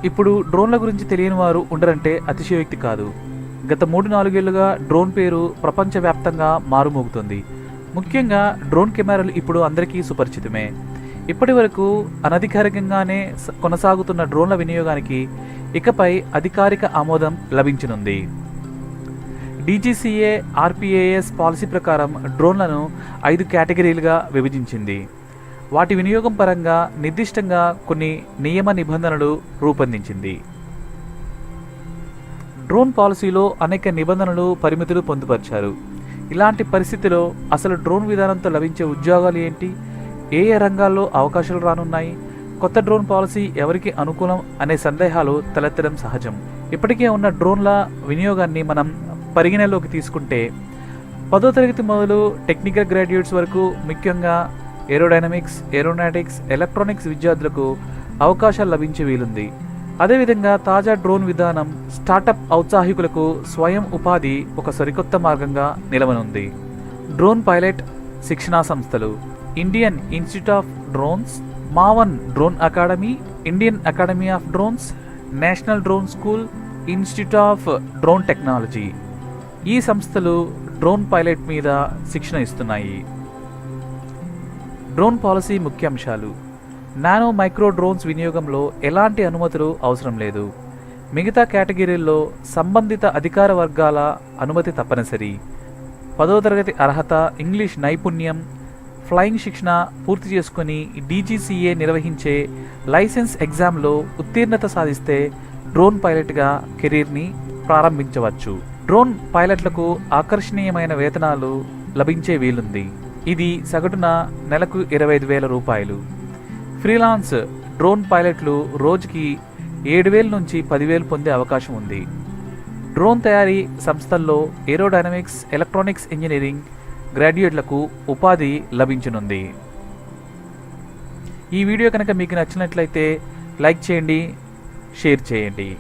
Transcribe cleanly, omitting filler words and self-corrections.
ఇప్పుడు డ్రోన్ల గురించి తెలియని వారు ఉండరంటే అతిశయోక్తి కాదు. గత 3-4 ఏళ్లుగా డ్రోన్ పేరు ప్రపంచవ్యాప్తంగా మారుమోగుతుంది. ముఖ్యంగా డ్రోన్ కెమెరాలు ఇప్పుడు అందరికీ సుపరిచితమే. ఇప్పటి వరకు అనధికారికంగానే కొనసాగుతున్న డ్రోన్ల వినియోగానికి ఇకపై అధికారిక ఆమోదం లభించనుంది. DGCA RPAS పాలసీ ప్రకారం డ్రోన్లను 5 కేటగిరీలుగా విభజించింది. వాటి వినియోగం పరంగా నిర్దిష్టంగా కొన్ని నియమ నిబంధనలు రూపొందించింది. డ్రోన్ పాలసీలో అనేక నిబంధనలు, పరిమితులు పొందుపరిచారు. ఇలాంటి పరిస్థితిలో అసలు డ్రోన్ విధానంతో లభించే ఉద్యోగాలు ఏంటి, ఏ ఏ రంగాల్లో అవకాశాలు రానున్నాయి, కొత్త డ్రోన్ పాలసీ ఎవరికి అనుకూలం అనే సందేహాలు తలెత్తడం సహజం. ఇప్పటికే ఉన్న డ్రోన్ల వినియోగాన్ని మనం పరిగణలోకి తీసుకుంటే 10వ తరగతి మొదలు టెక్నికల్ గ్రాడ్యుయేట్స్ వరకు ముఖ్యంగా ఏరోడైనమిక్స్, ఏరోనాటిక్స్, ఎలక్ట్రానిక్స్ విద్యార్థులకు అవకాశాలు లభించే వీలుంది. అదేవిధంగా తాజా డ్రోన్ విధానం స్టార్టప్ ఔత్సాహికులకు స్వయం ఉపాధి ఒక సరికొత్త మార్గంగా నిలవనుంది. డ్రోన్ పైలట్ శిక్షణా సంస్థలు ఇండియన్ ఇన్స్టిట్యూట్ ఆఫ్ డ్రోన్స్, మావన్ drone academy, Indian academy of drones, national drone school, institute of drone technology ఈ సంస్థలు డ్రోన్ పైలట్ మీద శిక్షణ ఇస్తున్నాయి. డ్రోన్ పాలసీ ముఖ్యాంశాలు: నానో మైక్రో డ్రోన్స్ వినియోగంలో ఎలాంటి అనుమతులు అవసరం లేదు. మిగతా కేటగిరీల్లో సంబంధిత అధికార వర్గాల అనుమతి తప్పనిసరి. 10వ తరగతి అర్హత, ఇంగ్లీష్ నైపుణ్యం, ఫ్లయింగ్ శిక్షణ పూర్తి చేసుకుని DGCA నిర్వహించే లైసెన్స్ ఎగ్జామ్లో ఉత్తీర్ణత సాధిస్తే డ్రోన్ పైలట్గా కెరీర్ని ప్రారంభించవచ్చు. డ్రోన్ పైలట్లకు ఆకర్షణీయమైన వేతనాలు లభించే వీలుంది. ఇది సగటున నెలకు 25,000 రూపాయలు. ఫ్రీలాన్స్ డ్రోన్ పైలట్లు రోజుకి 7,000 నుంచి 10,000 పొందే అవకాశం ఉంది. డ్రోన్ తయారీ సంస్థల్లో ఏరోడైనమిక్స్, ఎలక్ట్రానిక్స్ ఇంజనీరింగ్ గ్రాడ్యుయేట్లకు ఉపాధి లభించనుంది. ఈ వీడియో కనుక మీకు నచ్చినట్లయితే లైక్ చేయండి, షేర్ చేయండి.